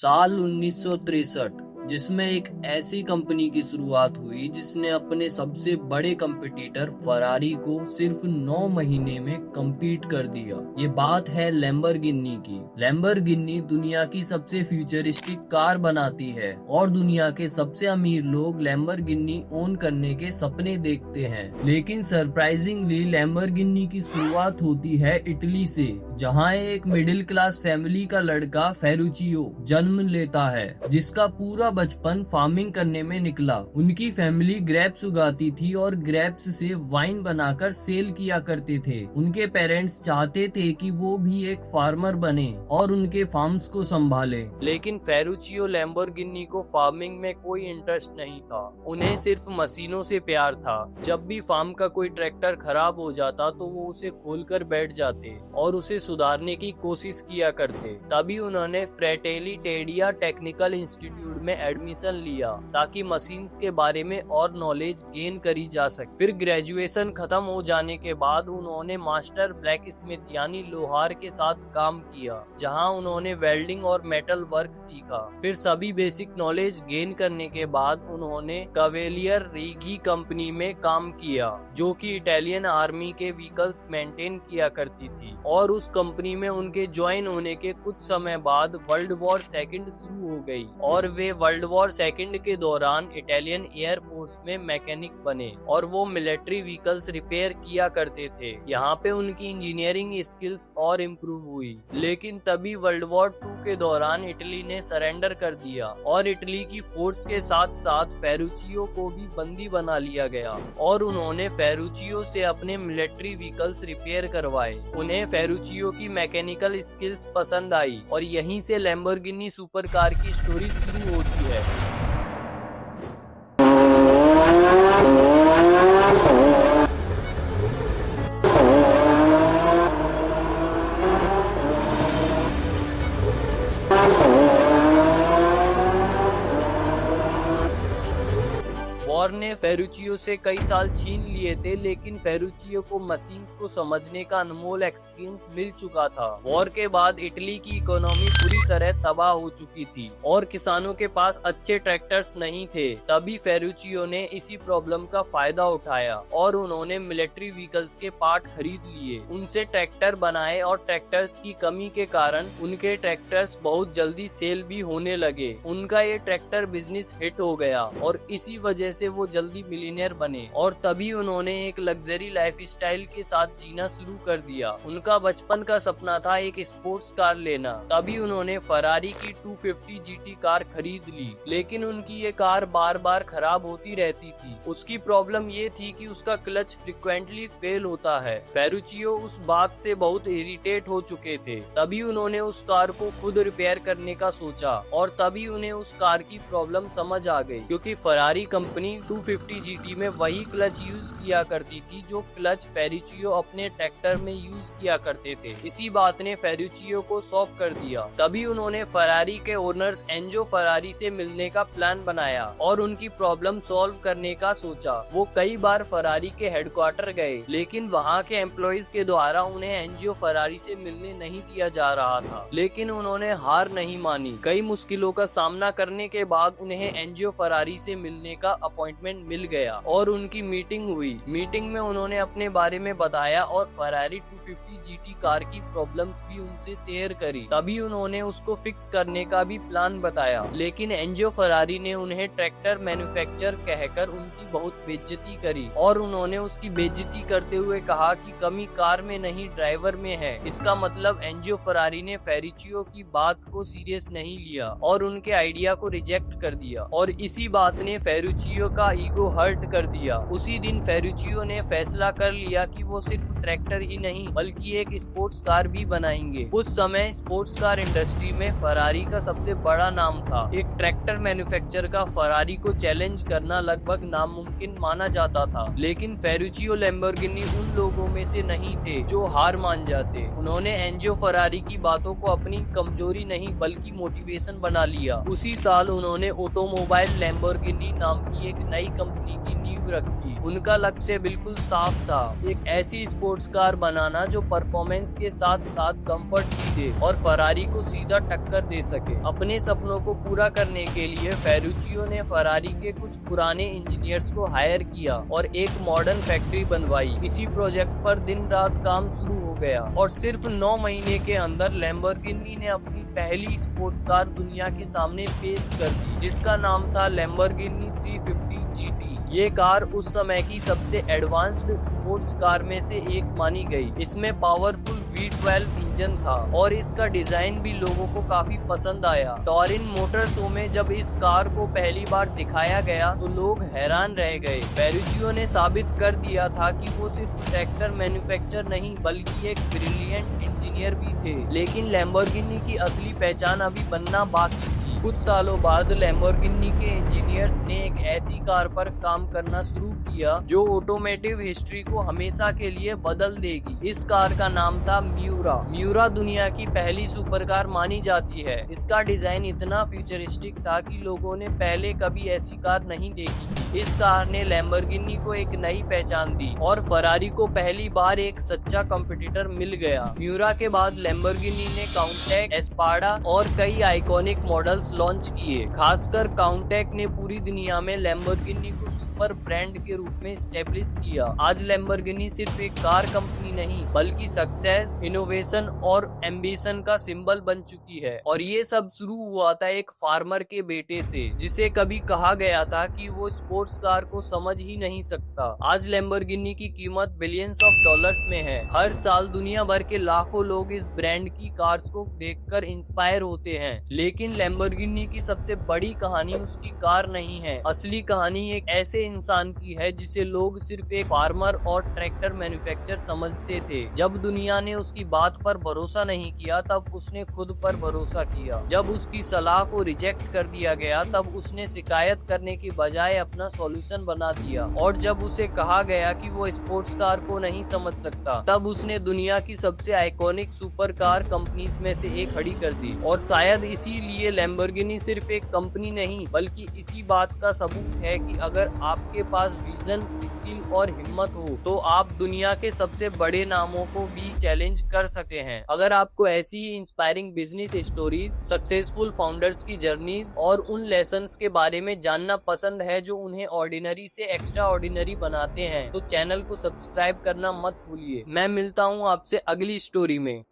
साल 1963 जिसमें एक ऐसी कंपनी की शुरुआत हुई जिसने अपने सबसे बड़े कंपटीटर फरारी को सिर्फ 9 महीने में कम्पीट कर दिया। ये बात है लैम्बोर्गिनी की। लैम्बोर्गिनी दुनिया की सबसे फ्यूचरिस्टिक कार बनाती है और दुनिया के सबसे अमीर लोग लैम्बोर्गिनी ओन करने के सपने देखते हैं। लेकिन सरप्राइजिंगली लैम्बोर्गिनी की शुरुआत होती है इटली से, जहां एक मिडिल क्लास फैमिली का लड़का फेरुचियो जन्म लेता है, जिसका पूरा बचपन फार्मिंग करने में निकला। उनकी फैमिली ग्रेप्स उगाती थी और ग्रेप्स से वाइन बनाकर सेल किया करते थे। उनके पेरेंट्स चाहते थे कि वो भी एक फार्मर बने और उनके फार्म्स को संभाले, लेकिन फेरुचियो लैम्बोर्गिनी को फार्मिंग में कोई इंटरेस्ट नहीं था। उन्हें सिर्फ मशीनों से प्यार था। जब भी फार्म का कोई ट्रैक्टर खराब हो जाता तो वो उसे खोलकर बैठ जाते और उसे सुधारने की कोशिश किया करते। तभी उन्होंने फ्रेटेली टेडिया टेक्निकल इंस्टीट्यूट में एडमिशन लिया ताकि मशीन्स के बारे में और नॉलेज गेन करी जा सके। फिर ग्रेजुएशन खत्म हो जाने के बाद उन्होंने मास्टर ब्लैक स्मिथ यानी लोहार के साथ काम किया, जहां उन्होंने वेल्डिंग और मेटल वर्क सीखा। फिर सभी बेसिक नॉलेज गेन करने के बाद उन्होंने कवेलियर रीगी कंपनी में काम किया, जो कि इटालियन आर्मी के व्हीकल्स मेंटेन किया करती थी। और उस कंपनी में उनके ज्वाइन होने के कुछ समय बाद वर्ल्ड वॉर सेकंड शुरू हो गई और वे वर्ल्ड वॉर सेकंड के दौरान इटालियन एयर फोर्स में मैकेनिक बने और वो मिलिट्री व्हीकल्स रिपेयर किया करते थे। यहाँ पे उनकी इंजीनियरिंग स्किल्स और इम्प्रूव हुई। लेकिन तभी वर्ल्ड वॉर 2 के दौरान इटली ने सरेंडर कर दिया और इटली की फोर्स के साथ साथ फेरुचियो को भी बंदी बना लिया गया और उन्होंने फेरुचियो से अपने मिलिट्री व्हीकल्स रिपेयर करवाए। उन्हें फेरुचियो की मैकेनिकल स्किल्स पसंद आई और यहीं से लैम्बोर्गिनी सुपर कार की स्टोरी शुरू होती है। वॉर ने फेरुचियो से कई साल छीन लिए थे, लेकिन फेरुचियो को मशीन्स को समझने का अनमोल एक्सपीरियंस मिल चुका था। वॉर के बाद इटली की इकोनॉमी पूरी तरह तबाह हो चुकी थी और किसानों के पास अच्छे ट्रैक्टर्स नहीं थे। तभी फेरुचियो ने इसी प्रॉब्लम का फायदा उठाया और उन्होंने मिलिट्री व्हीकल्स के पार्ट खरीद लिए, उनसे ट्रैक्टर बनाए और ट्रैक्टर्स की कमी के कारण उनके ट्रैक्टर्स बहुत जल्दी सेल भी होने लगे। उनका ये ट्रैक्टर बिजनेस हिट हो गया और इसी वजह से वो जल्दी मिलियनेयर बने और तभी उन्होंने एक लग्जरी लाइफस्टाइल के साथ जीना शुरू कर दिया। उनका बचपन का सपना था एक स्पोर्ट्स कार लेना। तभी उन्होंने फरारी की 250 जीटी कार खरीद ली, लेकिन उनकी ये कार बार बार खराब होती रहती थी। उसकी प्रॉब्लम ये थी कि उसका क्लच फ्रिक्वेंटली फेल होता है। फेरुचियो उस बात से बहुत इरिटेट हो चुके थे। तभी उन्होंने उस कार को खुद रिपेयर करने का सोचा और तभी उन्हें उस कार की प्रॉब्लम समझ आ गई, क्योंकि फरारी कंपनी 250 जीटी में वही क्लच यूज किया करती थी जो क्लच फेरुचियो अपने ट्रैक्टर में यूज किया करते थे। इसी बात ने फेरुचियो को शॉक कर दिया। तभी उन्होंने फरारी के ओनर्स एंजो फरारी से मिलने का प्लान बनाया और उनकी प्रॉब्लम सॉल्व करने का सोचा। वो कई बार फरारी के हेडक्वार्टर गए, लेकिन वहाँ के एम्प्लॉइज के द्वारा उन्हें एंजो फरारी से मिलने नहीं दिया जा रहा था। लेकिन उन्होंने हार नहीं मानी। कई मुश्किलों का सामना करने के बाद उन्हें एंजो फरारी से मिलने का अपॉइंटमेंट मिल गया और उनकी मीटिंग हुई। मीटिंग में उन्होंने अपने बारे में बताया और फरारी 250 जीटी कार की प्रॉब्लम्स भी उनसे शेयर करी। तभी उन्होंने उसको फिक्स करने का भी प्लान बताया, लेकिन एंजो फरारी ने उन्हें ट्रैक्टर मैन्युफैक्चर कहकर उनकी बहुत बेइज्जती करी और उन्होंने उसकी बेइज्जती करते हुए कहा कि कमी कार में नहीं ड्राइवर में है। इसका मतलब एंजो फरारी ने फेरुचियो की बात को सीरियस नहीं लिया और उनके आइडिया को रिजेक्ट कर दिया और इसी बात ने फेरुचियो का ईगो हर्ट कर दिया। उसी दिन फेरुचियो ने फैसला कर लिया कि वो सिर्फ ट्रैक्टर ही नहीं बल्कि एक स्पोर्ट्स कार भी बनाएंगे। उस समय स्पोर्ट्स कार इंडस्ट्री में फरारी का सबसे बड़ा नाम था। एक ट्रैक्टर मैन्युफैक्चरर का फरारी को चैलेंज करना लगभग नामुमकिन माना जाता था, लेकिन फेरुचियो लैम्बोर्गिनी उन लोगों में से नहीं थे जो हार मान जाते। उन्होंने एंजो फरारी की बातों को अपनी कमजोरी नहीं बल्कि मोटिवेशन बना लिया। उसी साल उन्होंने ऑटोमोबाइल लैम्बोर्गिनी नाम की एक नई नई कंपनी की नींव रखी। उनका लक्ष्य बिल्कुल साफ था, एक ऐसी स्पोर्ट्स कार बनाना जो परफॉर्मेंस के साथ साथ कंफर्ट भी दे और फरारी को सीधा टक्कर दे सके। अपने सपनों को पूरा करने के लिए फेरुचियो ने फरारी के कुछ पुराने इंजीनियर्स को हायर किया और एक मॉडर्न फैक्ट्री बनवाई। इसी प्रोजेक्ट पर दिन रात काम शुरू हो गया और सिर्फ 9 महीने के अंदर लैम्बोर्गिनी ने अपनी पहली स्पोर्ट्स कार दुनिया के सामने पेश कर दी, जिसका नाम था लैम्बोर्गिनी 350 GT। ये कार उस समय की सबसे एडवांस्ड स्पोर्ट्स कार में से एक मानी गई। इसमें पावरफुल V12 इंजन था और इसका डिजाइन भी लोगों को काफी पसंद आया। टॉरिन मोटर शो में जब इस कार को पहली बार दिखाया गया तो लोग हैरान रह गए। फेरुचियो ने साबित कर दिया था कि वो सिर्फ ट्रैक्टर मैन्युफैक्चरर नहीं बल्कि एक ब्रिलियंट इंजीनियर भी थे। लेकिन लैम्बोर्गिनी की असली पहचान अभी बनना बाकी थी। कुछ सालों बाद लैम्बोर्गिनी के इंजीनियर्स ने एक ऐसी कार पर काम करना शुरू किया जो ऑटोमोटिव हिस्ट्री को हमेशा के लिए बदल देगी। इस कार का नाम था म्यूरा। म्यूरा दुनिया की पहली सुपरकार मानी जाती है। इसका डिजाइन इतना फ्यूचरिस्टिक था कि लोगों ने पहले कभी ऐसी कार नहीं देखी। इस कार ने लैम्बोर्गिनी को एक नई पहचान दी और फरारी को पहली बार एक सच्चा कंपटीटर मिल गया। म्यूरा के बाद लैम्बोर्गिनी ने काउंटेक, एस्पाडा और कई आइकॉनिक मॉडल्स लॉन्च किए। खासकर काउंटेक ने पूरी दुनिया में लैम्बोर्गिनी को सुपर ब्रांड के रूप में स्टेब्लिश किया। आज लैम्बोर्गिनी सिर्फ एक कार कंपनी नहीं बल्कि सक्सेस, इनोवेशन और एम्बिशन का सिंबल बन चुकी है। और ये सब शुरू हुआ था एक फार्मर के बेटे से, जिसे कभी कहा गया था कि वो स्पोर्ट्स कार को समझ ही नहीं सकता। आज लैम्बोर्गिनी की कीमत बिलियंस ऑफ डॉलर्स में है। हर साल दुनिया भर के लाखों लोग इस ब्रांड की कार्स को देखकर इंस्पायर होते हैं। लेकिन लैम्बोर्गिनी की सबसे बड़ी कहानी उसकी कार नहीं है। असली कहानी एक ऐसे इंसान की है जिसे लोग सिर्फ एक फार्मर और ट्रैक्टर मैन्युफैक्चरर समझते थे। जब दुनिया ने उसकी बात पर भरोसा नहीं किया तब उसने खुद पर भरोसा किया। जब उसकी सलाह को रिजेक्ट कर दिया गया तब उसने शिकायत करने की बजाय अपना सॉल्यूशन बना दिया। और जब उसे कहा गया कि वो स्पोर्ट्स कार को नहीं समझ सकता तब उसने दुनिया की सबसे आइकॉनिक सुपर कार कंपनीज में से एक खड़ी कर दी। और शायद इसीलिए लैम्बोर्गिनी सिर्फ एक कंपनी नहीं बल्कि इसी बात का सबूत है कि अगर आपके पास विजन, स्किल और हिम्मत हो तो आप दुनिया के सबसे बड़े नामों को भी चैलेंज कर सकते हैं। अगर आपको ऐसी ही inspiring business stories, successful founders की जर्नीज और उन लेसन्स के बारे में जानना पसंद है जो उन्हें ऑर्डिनरी से एक्स्ट्रा ऑर्डिनरी बनाते हैं तो चैनल को सब्सक्राइब करना मत भूलिए। मैं मिलता हूँ आपसे अगली स्टोरी में।